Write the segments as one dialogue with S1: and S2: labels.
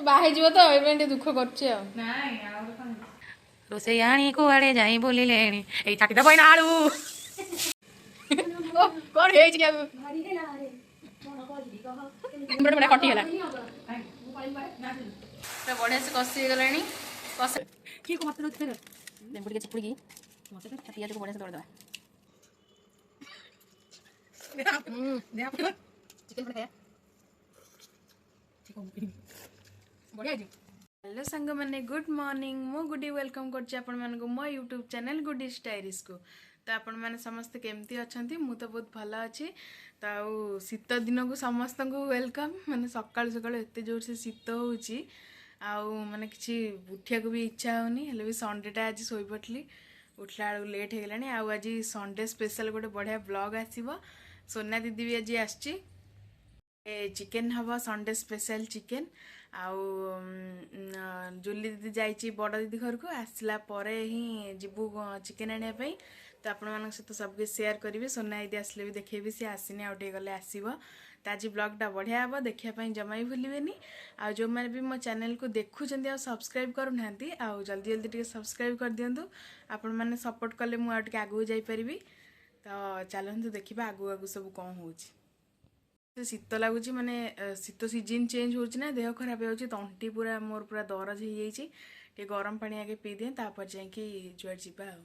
S1: बाहे जीव तो ए दुख कर
S2: रोसे आनी कुआड़े जाई बोली लेनी ए छाटी दबो ना आलू
S1: कौन है जी अब बड़ा कटी हला तो बढ़िया से कसी गलानी कस
S2: की को मत रोते लेंबुड़ी के चिपड़ी की मत तो पियाज को बढ़िया से तोड़ दो दे आप चिकन बनाया चिकन बढ़िया जी।
S1: हेलो सांग मैंने गुड मॉर्निंग मो गुडी वेलकम कर मो यूट्यूब चैनल गुडी स्टाइलिश को। तो आपण मैंने समस्ते केमती अच्छा मु तो बहुत भल अच्छी। तो शीत दिन को समस्त को वेलकम माने सकाल सकाल एत जोर से शीत होची माने किसी उठिया को भी इच्छा होनी हेले भी संडेटा आज शोपड़ी उठला बेलू लेट हो गलानी। आज संडे स्पेशल गोटे बढ़िया ब्लॉग आसो। सोना दीदी भी आज आसची चिकेन हम संडे स्पेशल चिकेन आउ जुली दीदी जाइए बड़ दीदी घर को आसला ही जीवु चिकेन आने। तो आपण मान सहित सबके शेयर करी सोना दीदी आसले भी देखेबी सी आसनी आउटे गले आसो। तो आज ब्लॉगटा बढ़िया हम देखापी जमा ही भूलें। आ जो मैंने भी मो चैनल को देखुं आ सब्सक्राइब करूना आउ जल्दी जल्दी टे सब्सक्राइब कर दिंतु। आपण मैंने सपोर्ट कले मुझे आगू जापरि। तो चलते देखा आगू आगू सब कौन हो शीत लगुच माने शीत सीजन चेंज होना देह खराब हो तंटी पूरा मोर पूरा दरज हो जाए। गरम पानी आगे पी दिए तापर जाकि जुआड़ जा।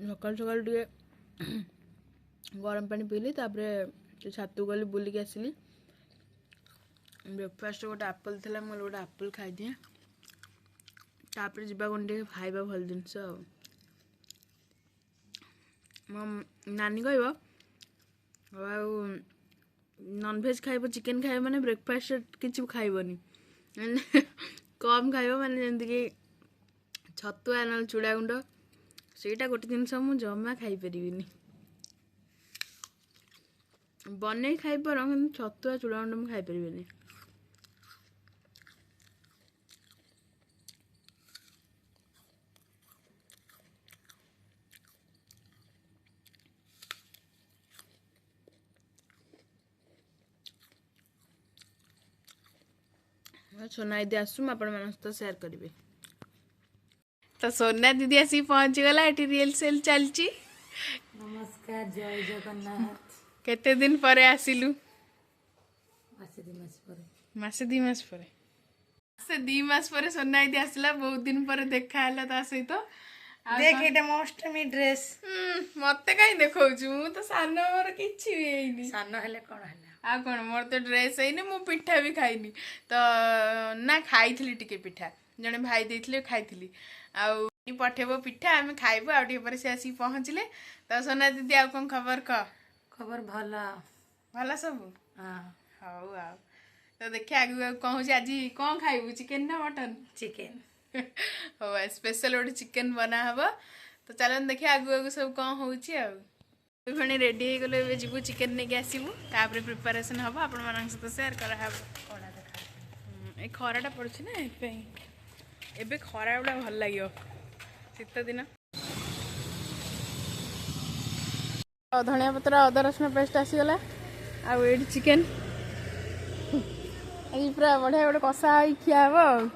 S1: सकाल सकाल टे गरम पानी पीली छातु गली बुलिक आसली ब्रेकफास्ट गोटे आप्पल थी मुझे गोटे आप्पल खाई दिए तापर जा कौन खाइबा भल जिनस। मो नानी कह नॉनवेज खाइब चिकेन खाइब माने ब्रेकफास्ट किसी खाइबनी कम खाइब माने जमती कि छतुआ ना चूड़ा गुंड सेटा गोटे जिनस मु जमा खाई परिबिनी बन खाई पार छतुआ चूड़ा गुंड मुझे खाई परिबिनी। सोना दीदी आसू मुझे शेयर करी। तो सोना दीदी आसी पहुँच गला ये रियल सेल चलची।
S2: नमस्कार जय जगन्नाथ
S1: केते दिन परे आसिलु
S2: मासे दी मास पर
S1: से 2 मास पर सोना दीदी आसला बहुत दिन पर देखा है ता सहित
S2: देख एटा मोस्टमी ड्रेस
S1: मत कहीं देखौ मु तो सान मोर किछि भी
S2: सान हेले कोन हला
S1: आ कौन मोर तो ड्रेस है मु पिठा भी खाइनी। तो ना खाई टिके पिठा जड़े भाई देते खाई आउ पठेब पिठा आम खाइबू आउ टे से आसिक पहुँचले। तो सोना दीदी आ कौन खबर कह
S2: खबर भला
S1: भला सब
S2: हाँ
S1: हौ आ तो देखिए आगे कौन हो आज कौन खाइबू चिकेन ना मटन
S2: चिकेन
S1: हो स्पेशल गोटे चिकेन बना हम। तो चलन देखिए आगू आगू सब कौन हो पुणी रेडी हो गले जीवु चिकेन नहीं आसबू तापर प्रिपेरेसन हम आपण मान सहित शेयर कर खराटा पड़ी ना एबे खरा गुड़ा भल लगे शीत दिन। धनिया पत्र अदा रसुण पेस्ट आसीगला आउ ये चिकेन आज पूरा बढ़िया गोटे कषा खिया हम।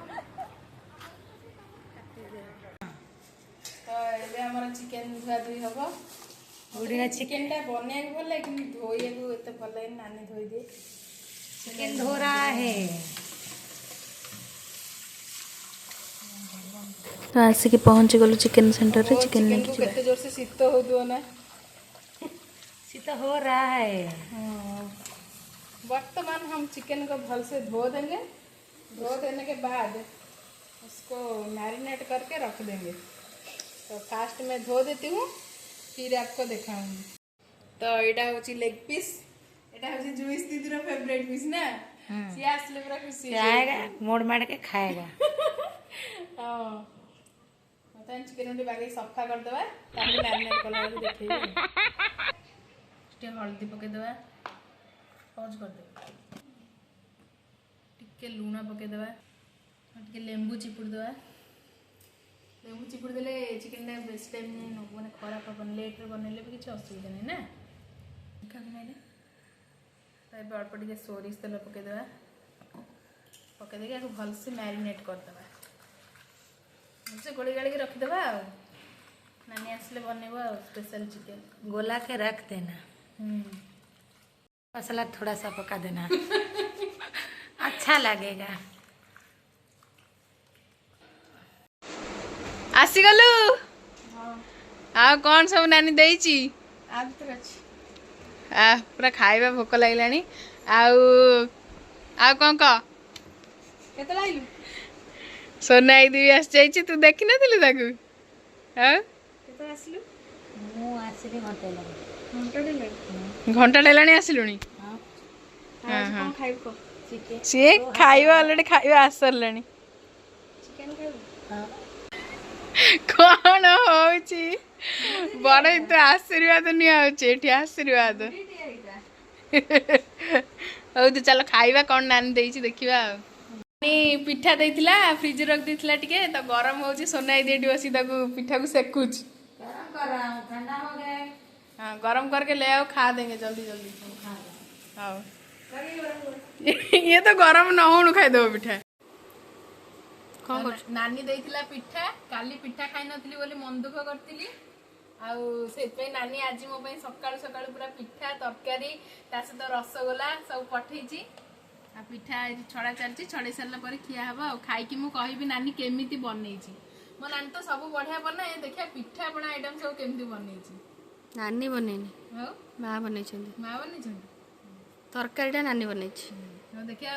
S1: तो ये आम चिकेन धुआ धुई हम गुड़िया चिकेन टा बनने भल लगे कि धोई को एत भल लगे नानी धोई दिए
S2: चिकेन धो रहा है।
S3: तो आसिक पहुँची गलु चिकेन सेंटर रे चिकेन लेके
S1: चिकेन केते जोर से शीत हो ना
S2: शीत हो रहा है।
S1: वर्तमान हम चिकन को भल से धो देंगे। धो देने के बाद उसको मैरिनेट करके रख देंगे। तो फास्ट में धो देती हूँ फिर आपको दिखाऊंगी। तो यहाँ हूँ लेग पीस यहाँ हूँ जुइस दीदी फेवरेट पीस ना सी आसले पूरा खुशी
S2: आएगा मोड़ मार के खाएगा।
S1: हाँ ବର୍ତ୍ତମାନ ଚିକେନ ଟିକେ ବାଗେଇ ସଫା କରିଦେବା ତାପରେ ମ୍ୟାରିନେଟ୍ କଲା ବେଳକୁ ଦେଖେଇବି ଟିକେ ହଳଦୀ ପକେଇଦେବା ପଜ କରିଦେବା ଟିକେ ଲୁଣ ପକେଇଦେବା ଟିକେ ଲେମ୍ବୁ ଚିପୁଡ଼ି ଦେବା ଲେମ୍ବୁ ଚିପୁଡ଼ି ଦେଲେ ଚିକେନଟା ବେଶୀ ଟାଇମ୍ ନେବ ମାନେ ଖରାପ ହେବନି ଲେଟ୍ରେ ବନେଇଲେ ବି କିଛି ଅସୁବିଧା ନାହିଁ ନା ଏବେ ଅଳ୍ପ ଟିକେ ସୋରିଷ ତେଲ ପକେଇଦେବା ପକେଇ ଦେଇକି ଆକୁ ଭଲସେ ମ୍ୟାରିନେଟ୍ କରିଦେବା ଭଲସେ ଗୋଳି ଗାଳିକି ରଖିଦେବା ଆଉ नानी आसले बनेबो स्पेशल चिकन
S4: गोला के रख देना मसाला थोड़ा सा पका देना अच्छा लगेगा।
S1: आसी गलु आ कौन सब नानी देइची आज तो अछि आ पूरा खाइबा भोक लागलानी आउ आ कौन क केते लाइलु सोना आइदी आस जाइची तू देखि नथिलु ताकू हां घंटा डेलानी आसिलुनी सी खाइबा ऑलरेडी खाइबा आस सरलानी कौन होची बड़ तो आशीर्वाद नि आउचे एठी आशीर्वाद हो तो चलो खाइबा कौन नानी देइची देखिबा पिठा देइथिला फ्रिज रख देइथिला टिके तो गरम होची सोना देडी बसी ताकू पिठा को सेकुच
S4: ठंडा हो गया।
S1: हाँ गरम करके ले आओ खा देंगे जल्दी जल्दी हाँ ये तो गरम न हो खाई देव पिठा कौन कर नानी देइथिला पिठा काली पिठा खाई नथली बोली मन दुख करथिली आउ सेत नानी आज मो पई सकाळु सकाळु पूरा पिठा तरकारी ता सहित रसगोला सब पठेइची आ पिठा छड़ा चलची छड़े सरला पर खिया हबा आ खाई कि मु कहबी नानी केमिति बनेइची मो नानी तो सब बढ़िया बनाए देखिया पिठा पणा आइटम सब केमिति बनेइची
S3: नानी बनेनी
S1: हो
S3: माँ बनैछन्ती
S1: माँ बनेइछन्ती
S3: तरकारीटा नानी बनैछि
S1: हो देखिया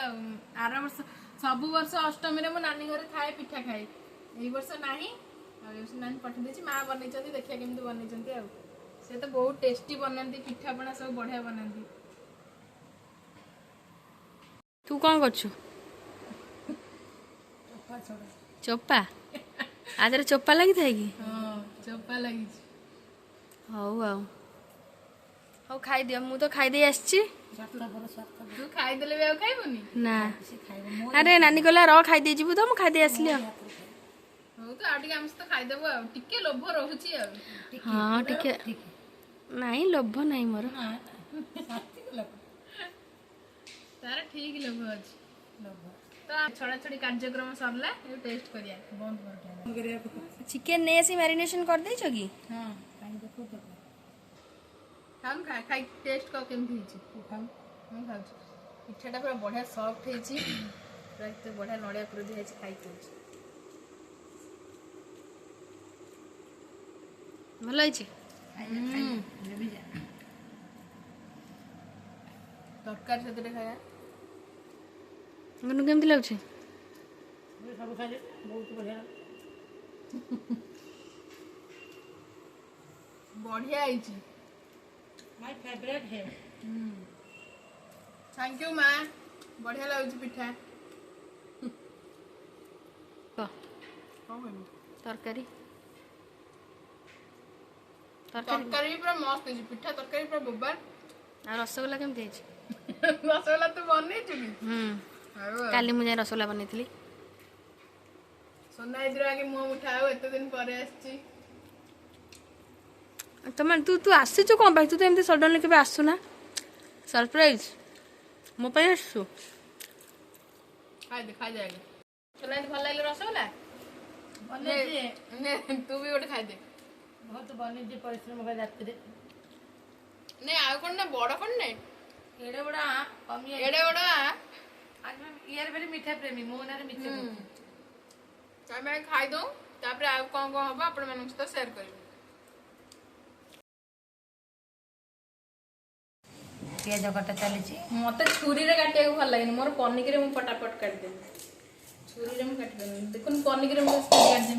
S1: आर वर्ष सब वर्ष अष्टमी रे मो नानी घरे खाए पिठा खाए एई वर्ष नाही आ ए वर्ष नानी पठे देछि माँ बनेइछन्ती देखिया केमिति बनेइछन्ती आ से तो बहुत टेस्टी बनांती पिठा पणा सब बढ़िया बनांती
S3: तू कौन करछु चोपा आज चोपा लगी था कि
S1: हां चोपा लगी
S3: हौ हौ हौ खाई दियो मु तो खाई दे आछी
S1: तू खाई देले बे खाइबोनी
S3: ना अरे नानी कहला र खाई दे जीबु तो मु खाई दे आसली
S1: हो तो आ टिके हमस तो खाई देबो आ टिके लोभ रहउची आ
S3: हां टिके नहीं लोभ नहीं मोर
S1: तारा ठीक लोभ अछि तो छोड़ा छोड़ी कार्यक्रम सरला ए टेस्ट करिया बंद कर
S3: चिकन ने ऐसी मैरिनेशन कर दे छगी
S1: हां खाई देखो तो हम खाई टेस्ट को केमथि हिची हम खाऊ पिठाटा पूरा बढ़िया सॉफ्ट हिची पूरा इते बढ़िया नड़िया पूरा दिया हिची खाई कोची
S3: भलो हिची
S1: तरकारी सतरे खाया
S3: मनु केमथि लागछ
S4: सब खाए बहुत बढ़िया
S1: बढ़िया हिची
S4: माय फेवरेट है।
S1: थैंक यू माँ बढ़िया लागछ पिठा
S3: तरकारी
S1: तरकारी पूरा मस्त हिची पिठा तरकारी पूरा बोबार
S3: आ रसगोला केमथि हिची
S1: रसगोला तू बनै चुकी
S3: काली मुझे रसगोला बनैथिली
S1: सोना इधर आगे मुंह उठाओ एत दिन परे आछी
S3: तम तू तू आसीचु कौन भाई तू तो एमती सडनली केबे आसु ना सरप्राइज मो पे आसु
S1: खाई जाएगा सोना इधर भल लागले रसगोला
S4: बने जे
S1: ने तू भी गोटे खाई दे
S4: बहुत बने जे परिश्रम कर रात रे
S1: ने आ कोन ना बड़ कोन ने
S4: एड़े बड़ा कमी
S1: एडे बड़
S4: आज मैं यार बेरे मीठा प्रेमी मो ना मीठा
S1: मैं खाई दो तापर आ कोन कोन होबा अपन मन से शेयर करियो
S4: पियाज कटा चली
S1: मते छुरी रे काटिया को भल लागेनी मोर पनिक रे मु फटाफट काट दे छुरी रे मु काट दे देखुन पनिक रे मु काट दे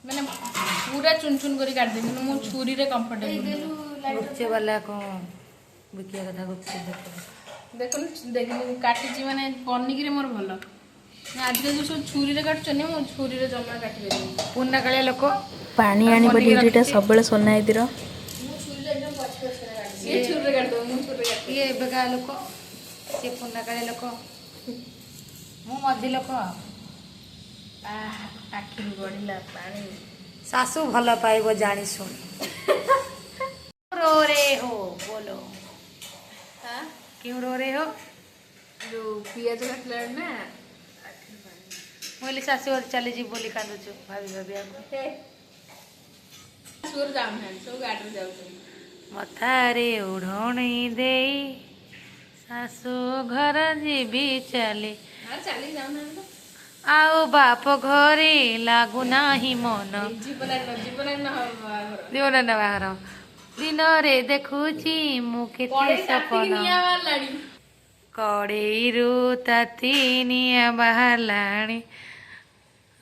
S1: माने पूरा चुन चुन करी काट दे मु छुरी रे कंफर्टेबल
S4: गुप्चे वाला को बिकिया कथा गुप्चे
S1: देखुन देखुन काटी जी माने पनिक रे मोर भल ଆଜିକାଲି ଯେଉଁ ସବୁ ଛୁରୀରେ କାଟୁଛନ୍ତି ମୁଁ ଛୁରୀରେ ଜମା କାଟିପାରିବି।
S4: ପୁରୁଣା କାଳିଆ ଲୋକ ପାଣି ଆଣିବ ଡିଉଟିଟା ସବୁବେଳେ ସୋନାଇଦିର।
S1: ସିଏ ଛୁରୀରେ କାଟିଦେବ, ମୁଁ ଛୁରୀରେ କାଟିବି।
S4: ଇଏ ଏବେକା ଲୋକ, ସିଏ ପୁରୁଣା କାଳିଆ ଲୋକ, ମୁଁ ମଝି ଲୋକ।
S1: ଆଖିରୁ ଗଡ଼ିଲା ପାଣି।
S4: ଶାଶୁ ଭଲ ପାଇବ ଜାଣି ଶୁଣି। रो ରେ ହୋ ବୋଲୋ क्यों रो रहे हो?
S1: ଯେଉଁ ପିଆଜ କାଟିଲା ବେଳେ ନା
S4: ମୁଁ କହିଲି ଶାଶୁ ଘର ଚାଲିଯିବି ବୋଲି କାନ୍ଦୁଛୁ ଭାବି ଭାବି ଆକୁ।
S1: ଶାଶୁଘର ଯାଉନାହାନ୍ତି, ସବୁ ଗାଡ଼ିରେ ଯାଉଛନ୍ତି।
S4: ମଥାରେ ଓଢ଼ଣୀ ଦେଇ ଶାଶୁ ଘର ଯିବି ଚାଲି,
S1: ଆଉ ଚାଲିକି ଯାଉନାହାନ୍ତି ତ।
S4: ଆଉ ବାପ ଘରେ ଲାଗୁନାହିଁ ମନ। ଜୀବନ ବାହାର ଦିନରେ ଦେଖୁଛି ମୁଁ କେତେ ସପନ। କଡ଼େଇରୁ ତାତି ନିଆଁ ବାହାରିଲାଣି,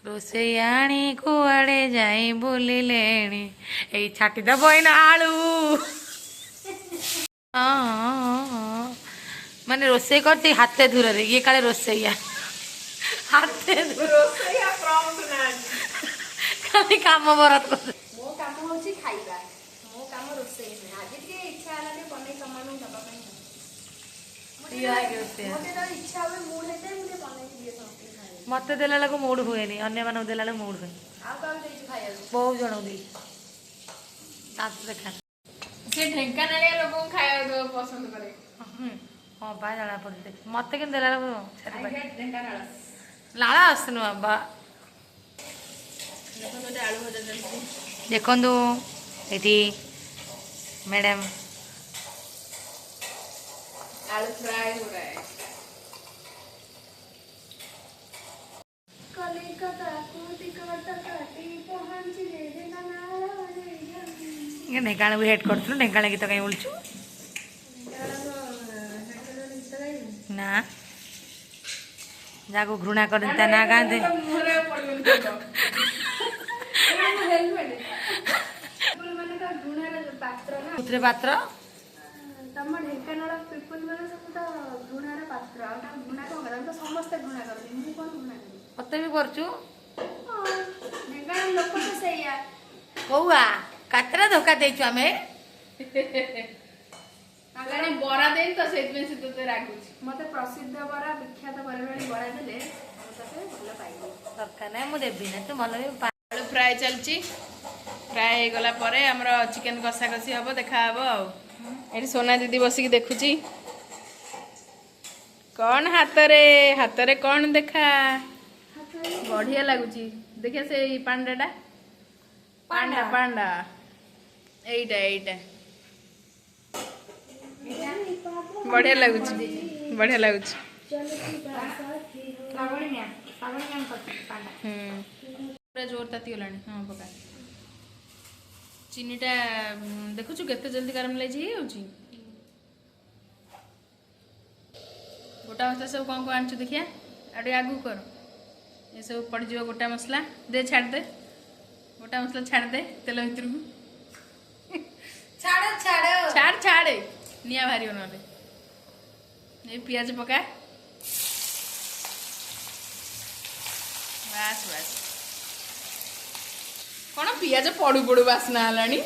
S4: ରୋଷେଇଆଣି କୁଆଡ଼େ ଯାଇ ବୁଲିଲେଣି। ଏଇ ଛାଟିଦବ ଏଇନା ଆଳୁ। ମାନେ ରୋଷେଇ କରୁଛି ହାତେ ଦୂରରେ, ଇଏ କାଳେ ରୋଷେଇଆ ହାତେ ଖାଲି କାମ ବରତ କରୁ।
S3: ମୋ କାମ ହଉଛି ଖାଇବା, ମୋ କାମ ରୋଷେଇ ନୁହେଁ। ଆଜି ଟିକେ ଇଚ୍ଛା ହେଲା ଟିକେ ବନେଇ ତମାନଙ୍କୁ ଦେବା ପାଇଁ। ଇଚ୍ଛା ହୁଏ ମୁଡ୍ ହେଇଥାଏ ମୁଁ ଟିକେ ବନେଇକି ଦିଏ ସମସ୍ତଙ୍କୁ ଖାଇବାକୁ।
S4: ମତେ ଦେଲା ବେଳକୁ ମୁଡ୍ ହୁଏନି, ଅନ୍ୟମାନଙ୍କୁ ଦେଲା ବେଳକୁ ମୁଡ୍ ହୁଏ।
S3: ଆଉ କାହାକୁ ଦେଇଛୁ ଖାଇବାକୁ?
S4: ବହୁତ ଜଣଙ୍କୁ ଦେଇଛି। ତାକୁ ଦେଖା
S1: ସେ ଢେଙ୍କାନାଳିଆ ଲୋକଙ୍କୁ ଖାଇବାକୁ ଦେବାକୁ ପସନ୍ଦ କରେ।
S4: ହଁ ବା ଜଣା ପଡୁଛି। ମତେ କିନ୍ତୁ ଦେଲା ବେଳକୁ
S1: ଢେଙ୍କାନାଳ
S4: ଲାଳ ଆସୁନୁ ବାବା।
S1: ଆଳୁ ଭଜା ଚାଲିଛି।
S4: ଦେଖନ୍ତୁ ଏଠି ମ୍ୟାଡ଼ାମ
S1: आलू फ्राई हो रहा है।
S4: ଢେଙ୍କାଳକୁ ହେଟ୍ କରୁଥିଲୁ, ଢେଙ୍କାଳ ଗୀତ କାହିଁ ବୋଲୁଛୁ? ନା ଯାହାକୁ ଘୃଣା କରନ୍ତି ତା ନାଁ ଗାଆନ୍ତି। କୋଉଥିରେ ପାତ୍ର?
S3: ତମ ଢେଙ୍କାନାଳ ପିପୁଲ ମାନେ ସବୁ ତ ଘୃଣାର ପାତ୍ର। ଆଉ ତାଙ୍କୁ ଘୃଣା କଣ କର? ତ ସମସ୍ତେ ଘୃଣା କରନ୍ତି, ମୁଁ କଣ ଘୃଣା କରିବି?
S4: ମତେ ବି କରୁଛୁ।
S3: ଢେଙ୍କାନାଳ ଲୋକ ତ ସେଇଆ।
S4: କଉଆ କାତେରା ଧୋକା ଦେଇଛୁ ଆମେ।
S1: ବରା ଦେଇନି ତ ସେଇଥିପାଇଁ ସେ ତୋତେ ରାଗୁଛି।
S3: ମତେ ପ୍ରସିଦ୍ଧ ବରା, ବିଖ୍ୟାତ ପରିମାଣରେ ବରା ଦେଲେ ତତେ ଭଲ ପାଇବି।
S4: ଦରକାର ନାହିଁ, ମୁଁ ଦେବି ନା, ତୁ ଭଲ ବି
S1: ଆଳୁ ଫ୍ରାଏ ଚାଲିଛି। ଫ୍ରାଏ ହେଇଗଲା ପରେ ଆମର ଚିକେନ କଷା କଷି ହବ, ଦେଖାହବ ଆଉ। ଏଠି ସୋନା ଦିଦି ବସିକି ଦେଖୁଛି କଣ ହାତରେ ହାତରେ କଣ ଦେଖା। ବଢିଆ ଲାଗୁଛି। ଦେଖିଆ ସେଇ ପାଣ୍ଡାଟା, ପାଣ୍ଡା ପାଣ୍ଡା ଏଇଟା ଏଇଟା ବଢିଆ ଲାଗୁଛି, ବଢିଆ ଲାଗୁଛି। ପୁରା ଜୋର ତାତିଗଲାଣି। ହଁ ପକା। ଚିନିଟା ଦେଖୁଛୁ କେତେ ଜଲ୍ଦି କାରାମେଲାଇଜ୍ ହେଇଯାଉଛି। ଗୋଟା ମସଲା ସବୁ କ'ଣ କ'ଣ ଆଣିଛୁ ଦେଖିଆ, ଆଉ ଟିକେ ଆଗକୁ କର। ଏସବୁ ପଡ଼ିଯିବ ଗୋଟା ମସଲା। ଦେ ଛାଡ଼ିଦେ, ଗୋଟା ମସଲା ଛାଡ଼ିଦେ ତେଲ ଭିତରକୁ।
S4: ଛାଡ ଛାଡ
S1: ଛାଡ଼ ଛାଡ଼େ, ନିଆଁ ବାହାରିବ ନହେଲେ। ଏ ପିଆଜ ପକା। ବାସ୍ ବାସ୍। କ'ଣ ପିଆଜ ପଡ଼ୁ ପଡ଼ୁ ବାସ୍ନା ହେଲାଣି।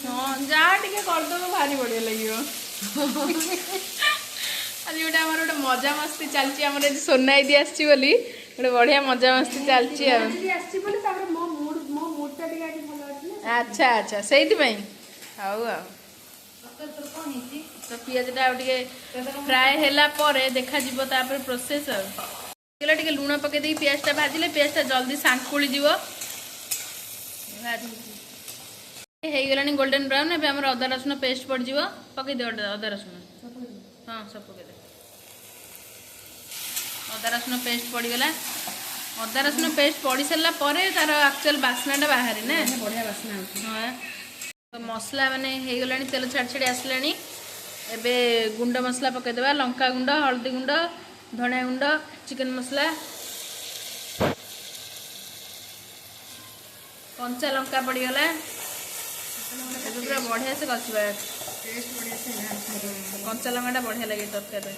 S1: ହଁ ଯାହା ଟିକେ କରିଦେବ, ଭାରି ବଢ଼ିଆ ଲାଗିବ। ଆଜି ଗୋଟେ ଆମର ଗୋଟେ ମଜାମସ୍ତି ଚାଲିଛି। ଆମର ଆଜି ସୋନା ଦିଦି ଆସିଛି ବୋଲି ଗୋଟେ ବଢ଼ିଆ ମଜାମସ୍ତି ଚାଲିଛି ଆଉ। ଆଚ୍ଛା ଆଚ୍ଛା, ସେଇଥିପାଇଁ। ହଉ ଆଉ। ତ ପିଆଜଟା ଆଉ ଟିକେ ଫ୍ରାଏ ହେଲା ପରେ ଦେଖାଯିବ ତାପରେ ପ୍ରୋସେସ୍ ଆଉ। ଟିକେ ଲୁଣ ପକେଇ ଦେଇକି ପିଆଜଟା ଭାଜିଲେ ପିଆଜଟା ଜଲ୍ଦି ସାଙ୍କୁଳି ଯିବ। ହେଇଗଲାଣି ଗୋଲ୍ଡେନ୍ ବ୍ରାଉନ୍। ଏବେ ଆମର ଅଦା ରସୁଣ ପେଷ୍ଟ ପଡ଼ିଯିବ। ପକେଇଦିଅ ଅଦା ରସୁଣ। ହଁ ସବୁ ପକେଇଦେ। ଅଦା ରସୁଣ ପେଷ୍ଟ ପଡ଼ିଗଲା। ଅଦା ରସୁଣ ପେଷ୍ଟ ପଡ଼ି ସାରିଲା ପରେ ତାର ଆକ୍ଚୁଆଲ ବାସ୍ନାଟା ବାହାରେ ନା, ବଢ଼ିଆ ବାସ୍ନା ହେଉଛି। ହଁ, ମସଲା ମାନେ ହେଇଗଲାଣି, ତେଲ ଛାଡ଼ି ଛାଡ଼ି ଆସିଲାଣି। ଏବେ ଗୁଣ୍ଡ ମସଲା ପକେଇଦେବା। ଲଙ୍କା ଗୁଣ୍ଡ, ହଳଦୀ ଗୁଣ୍ଡ, ଧଣିଆ ଗୁଣ୍ଡ, ଚିକେନ ମସଲା, କଞ୍ଚା ଲଙ୍କା ପଡ଼ିଗଲା। ଏବେ ପୁରା ବଢ଼ିଆ ସେ କଷିବା। କଞ୍ଚା ଲଙ୍କାଟା ବଢ଼ିଆ ଲାଗେ ତରକାରୀରେ।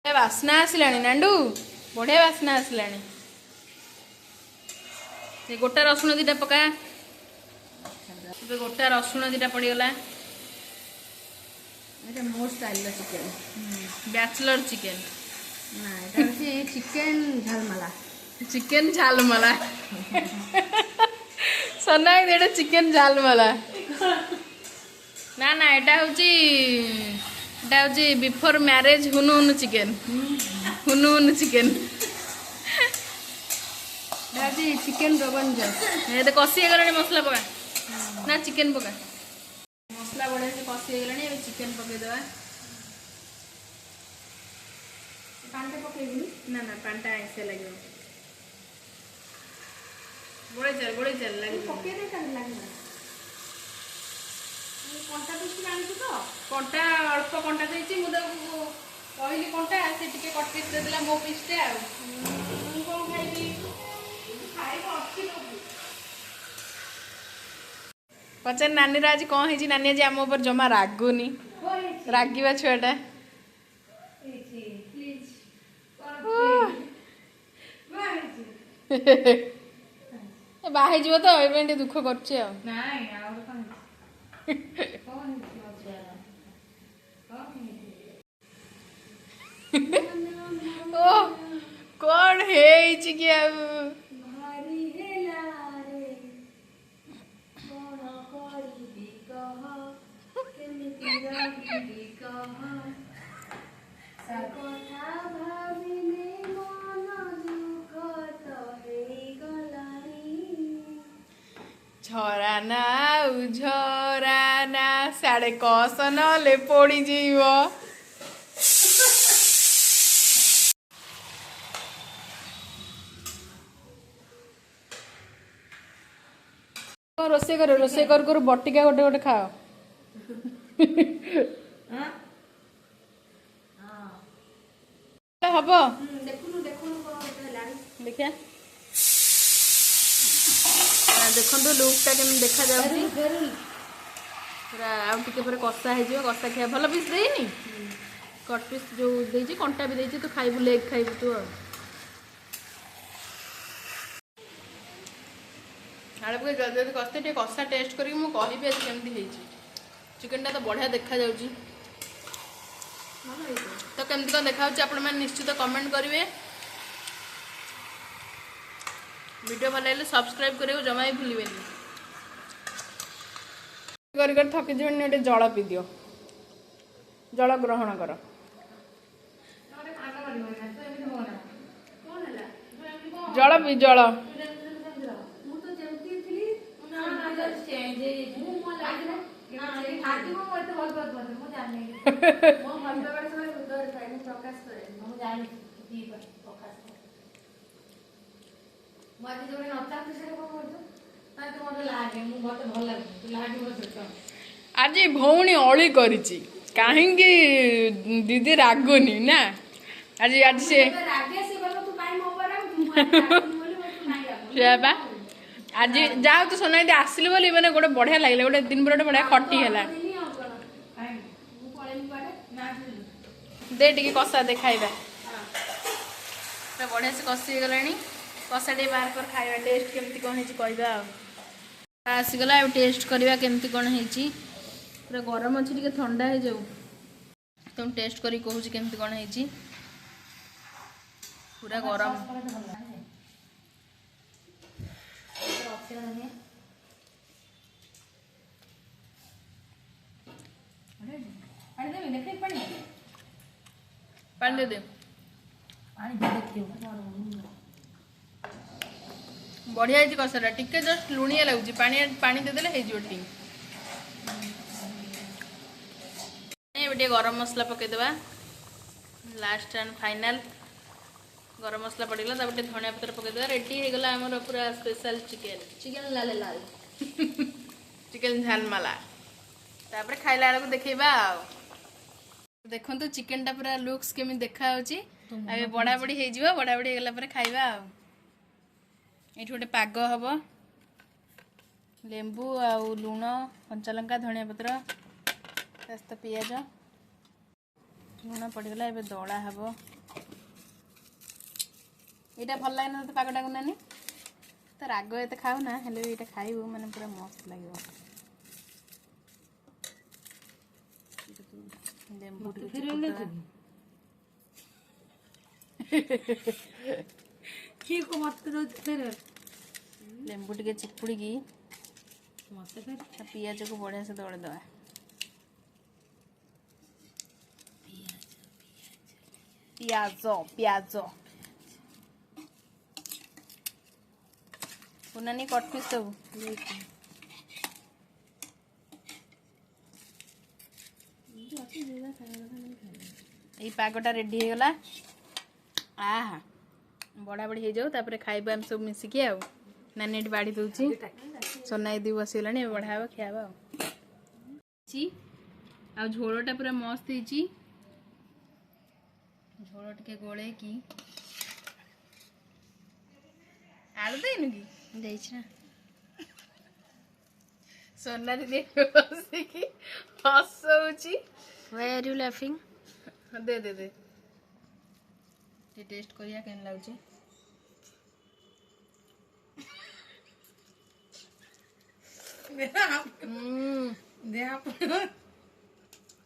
S1: ବାସ୍ନା ଆସିଲାଣି ନାଣ୍ଡୁ, ବଢିଆ ବାସ୍ନା ଆସିଲାଣି। ସେ ଗୋଟା ରସୁଣ ଦିଟା ପକା, ଏବେ ଗୋଟା ରସୁଣ ଦିଟା ପଡ଼ିଗଲା।
S2: এটা মোর স্টাইলর চিকেন।
S1: Bachelor chicken.
S2: না এটা হচ্ছে চিকেন ঝালমালা।
S1: ଚିକେନ ଝାଲମଲା। ସନା ଏଇଟା ଚିକେନ ଝାଲମଲା। ନା ନା ଏଟା ହଉଛି ବିଫୋର ମ୍ୟାରେଜ ହୁନୁ ହୁନୁ ଚିକେନ। ହୁନୁ ହୁନୁ ଚିକେନ।
S2: এটা হচ্ছে চিকেন রোগন জশ।
S1: এটা কষি ହେଇଗଲାଣି ମସଲା ପକା ନା ଚିକେନ ପକା। ମସଲା ବଢ଼ିଆ ସେ କଷି ହେଇଗଲାଣି, ଏବେ ଚିକେନ ପକେଇଦେବା।
S3: ପାଣିଟା ପକେଇବିନି।
S1: ନା ନା ପାଣିଟା ଆଇଁଷିଆ ଲାଗିବ। ଗୋଳେଇ ଚାଲ ଲାଗିବ।
S3: ପକେଇ ଦେଇ କାଲି ଲାଗିବ। କଣ୍ଟା ପିସ୍ ଆଣିଛୁ ତ?
S1: କଣ୍ଟା ଅଳ୍ପ କଣ୍ଟା ଦେଇଛି, ମୁଁ ତାକୁ କହିଲି କଣ୍ଟା, ସେ ଟିକେ କଟ ପିସ୍ ଦେଇଦେଲା ମୋ ପିସ୍ଟା ଆଉ।
S3: ମୁଁ କ'ଣ ଖାଇବି? ଖାଇବା ଅଛି ସବୁ।
S1: ପଚାର ନାନୀର ଆଜି କ'ଣ ହେଇଛି। ନାନୀ ଆଜି ଆମ ଉପରେ ଜମା ରାଗୁନି, ରାଗିବା ଛୁଆଟା। ବାହା ହେଇଯିବ ତ, ଏବେ ଟିକେ ଦୁଃଖ କରୁଛି ଆଉ।
S2: ନାଇଁ ଆଉ କଣ
S1: ଓ କ'ଣ ହେଇଛି କି ଆଉ?
S3: ଭାରି ହେଲା ରେ କ'ଣ କରିବି କହ, କେମିତି ରହିବି କହ, ସେ କଥା ଭାବିଲେ ମନ ଦୁଃଖ ତ ହେଇଗଲାଣି।
S1: ଝରା ନା ଆଉ ଝରା ନା, ସାଡ଼େ କଷ ନହେଲେ ପୋଡ଼ିଯିବ। ରୋଷେଇ କରୁ କରୁ ବଟିକା ଗୋଟେ ଗୋଟେ ଖାଅ। ହବ
S3: ଦେଖୁନୁ କ'ଣ ଗୋଟେ ହେଲାଣି।
S1: ଦେଖିଆ। ଦେଖନ୍ତୁ ଲୁକ୍ଟା କେମିତି ଦେଖାଯାଉଛି। ପୁରା ଆଉ ଟିକେ ପରେ କଷା ହେଇଯିବ। କଷା ଖିଆ ଭଲ ପିସ୍ ଦେଇନି, କଟ୍ ପିସ୍ ଯେଉଁ ଦେଇଛି, କଣ୍ଟା ବି ଦେଇଛି। ତୁ ଖାଇବୁ, ଲେଗ୍ ଖାଇବୁ ତୁ ଆଉ। ଆଳୁ ପକେଇ ଜଲ୍ଦି ଜଲ୍ଦି କଷା, ଟିକେ କଷା ଟେଷ୍ଟ କରିକି ମୁଁ କହିବି ଆଜି କେମିତି ହେଇଛି। ଚିକେନଟା ତ ବଢ଼ିଆ ଦେଖାଯାଉଛି। ତ କେମିତି କ'ଣ ଦେଖାଯାଉଛି ଆପଣମାନେ ନିଶ୍ଚିତ କମେଣ୍ଟ କରିବେ। ଭିଡ଼ିଓ ଭଲ ଲାଗିଲେ ସବସ୍କ୍ରାଇବ୍ କରିବାକୁ ଜମା ବି ଭୁଲିବେନି। କରି ଥକିଯିବନି, ଗୋଟେ ଜଳ ପିଇଦିଅ, ଜଳ ଗ୍ରହଣ କର। ଜଳ ପିଇ, ଜଳ।
S3: ମୁଁ ତ ଯେମିତି ଥିଲି ମୁଁ ମୋ ଲାଗିଲା ଆଜି ମୁଁ ଏତେ ଭଲ ପାଉଥିଲି, ମୁଁ ଜାଣିନି ମୋ ଭଲ ପାଇବା ସମୟରେ ହୃଦୟରେ ଥାଏ, ମୁଁ ପ୍ରକାଶ କରେ। ମୁଁ ଜାଣିଛି ପ୍ରକାଶ କରେ। ମୁଁ ଆଜି ଯୋଉଠି ନଚାନ୍ତି ସେଟା କ'ଣ କରୁଛୁ? ତାହେଲେ ତୁ ମୋତେ ଲାଗେ, ମୋତେ ଭଲ ଲାଗୁଛି, ତୁ ଲାଗିବ ଛୋଟ।
S1: ଆଜି ଭଉଣୀ ଅଳି କରିଛି, କାହିଁକି ଦିଦି ରାଗୁନି ନା? ଆଜି ସେ
S3: ରାଗେ ସେ କହିବ ତୁ କାଇଁ ମୋ ଉପରେ ରାଗୁଛୁ? ମୁଁ ଆଜି ରାଗୁନି ବୋଲି ତୁ କାଇଁ ରାଗୁଛୁ?
S1: ସେୟା ବା। ଆଜି ଯାହା ତୁ ସୋନା ଦିଦି ଆସିଲି ବୋଲି ମାନେ ଗୋଟେ ବଢ଼ିଆ ଲାଗିଲା, ଗୋଟେ ଦିନ ପରେ ଗୋଟେ ବଢ଼ିଆ ଖଟି ହେଲା। ଦେ ଟିକେ କଷା ଦେ ଖାଇବା। ପୁରା ବଢ଼ିଆ ସେ କଷି ହେଇଗଲାଣି। କଷା ଟିକେ ବାହାର କରି ଖାଇବା, ଟେଷ୍ଟ କେମିତି କ'ଣ ହେଇଛି କହିବା ଆଉ। ଆସିଗଲା, ଆଉ ଟେଷ୍ଟ କରିବା କେମିତି କ'ଣ ହେଇଛି। ପୁରା ଗରମ ଅଛି, ଟିକେ ଥଣ୍ଡା ହେଇଯାଉ ତ ମୁଁ ଟେଷ୍ଟ କରିକି କହୁଛି କେମିତି କ'ଣ ହେଇଛି। ପୁରା ଗରମ। ପାଣି ଦେଇ ଦେ। ବଢ଼ିଆ ହେଇଛି କଷାଟା, ଟିକେ ଜଷ୍ଟ ଲୁଣିଆ ଲାଗୁଛି। ପାଣି ଦେଇଦେଲେ ହେଇଯିବ ଠିକ୍। ଏବେ ଟିକେ ଗରମ ମସଲା ପକେଇଦେବା, ଲାଷ୍ଟ ଆଣ୍ଡ ଫାଇନାଲ। ଗରମ ମସଲା ପଡ଼ିଗଲା, ତାପରେ ଟିକେ ଧନିଆ ପତ୍ର ପକେଇଦେବା। ରେଡ଼ି ହେଇଗଲା ଆମର ପୁରା ସ୍ପେଶାଲ ଚିକେନ ଲାଲ ଲାଲ ଚିକେନ ଝାଲମାଲା। ତାପରେ ଖାଇଲା ବେଳକୁ ଦେଖେଇବା ଆଉ। ଦେଖନ୍ତୁ ଚିକେନଟା ପୁରା ଲୁକ୍ସ କେମିତି ଦେଖାଯାଉଛି। ଏବେ ବଢ଼ାବଢ଼ି ହେଇଯିବ, ବଢ଼ାବଢ଼ି ହେଇଗଲା ପରେ ଖାଇବା ଆଉ। ଏଇଠି ଗୋଟେ ପାଗ ହବ, ଲେମ୍ବୁ ଆଉ ଲୁଣ, କଞ୍ଚାଲଙ୍କା, ଧନିଆ ପତ୍ର, ତା ସହିତ ପିଆଜ, ଲୁଣ ପଡ଼ିଗଲା। ଏବେ ଦଳା ହବ।
S2: ଏଇଟା ଭଲ ଲାଗେ ନା ତୋତେ ପାଗଟା ନାନି ତ ରାଗ ଏତେ ଖାଉ ନା ହେଲେ ବି ଏଇଟା ଖାଇବୁ ମାନେ ପୁରା ମସ୍ତ ଲାଗିବ ଲେମ୍ବୁ ଟିକେ ଚିପୁଡ଼ିଦବା।
S4: କିଏ କ ମତେ ଦଉଛି ଫେରେ
S2: ଲେମ୍ବୁ ଟିକେ ଚିପୁଡ଼ିକି
S4: ମତେ ଫେରେ
S2: ତା ପିଆଜକୁ ବଢ଼ିଆ ସେ ଦଳିଦେବା। ପିଆଜ ପିଆଜ ପୁନାନି କଟ୍ ପିସ୍ ସବୁ ଏଇ ପାଗଟା ରେଡି ହେଇଗଲା। ଆହା ବଢ଼ା ବଢ଼ି ହେଇଯାଉ ତାପରେ ଖାଇବା ଆମେ ସବୁ ମିଶିକି ଆଉ। ନାନି ଏଠି ବାଢ଼ି ଦେଉଛି ସୋନା ଦିଦି ବସିଗଲାଣି ଏବେ ବଢ଼ା ହବ ଖିଆ ହବ ଆଉ। ଆଉ ଝୋଳଟା ପୁରା ମସ୍ତ ହେଇଛି। ଝୋଳ ଟିକେ ଗୋଳେଇକି ଆଳୁ ଦେଇନୁ କି
S4: ଦେଇଛି ନା
S1: ସୋନା ଦିଦି ବସିକି ହସଉଛି।
S4: Why are you laughing?
S1: ଦେ ଦେ ଦେ ଟିକେ ଟେଷ୍ଟ କରିବା କେମିତି ଲାଗୁଛି।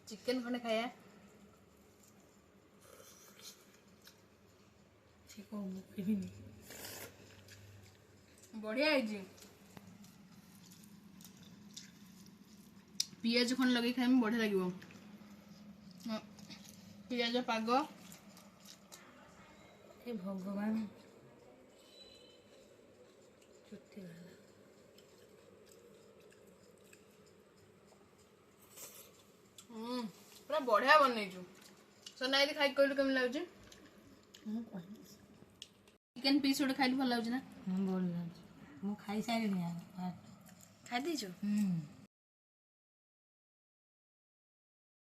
S1: ଚିକେନ ଖଣ୍ଡେ ଖାଇବା। ବଢିଆ ହେଇଛି। ପିଆଜ ଖଣ୍ଡେ ଲଗେଇ ଖାଇଲେ ବଢିଆ ଲାଗିବ। ପିଆଜ ପାଗ
S4: ଏ ଭଗବାନ
S1: ପୁରା ବଢିଆ ବନେଇଛୁ। ସୋନା ଦିଦି ଖାଇକି କହିଲୁ କେମିତି ଲାଗୁଛି। ଚିକେନ ପିସ୍ ଗୋଟେ ଖାଇଲି ଭଲ ଲାଗୁଛି ନା।
S4: ଭଲ ଲାଗୁଛି ମୁଁ ଖାଇସାରିଲିଣି
S1: ଖାଇ ଦେଇଛୁ।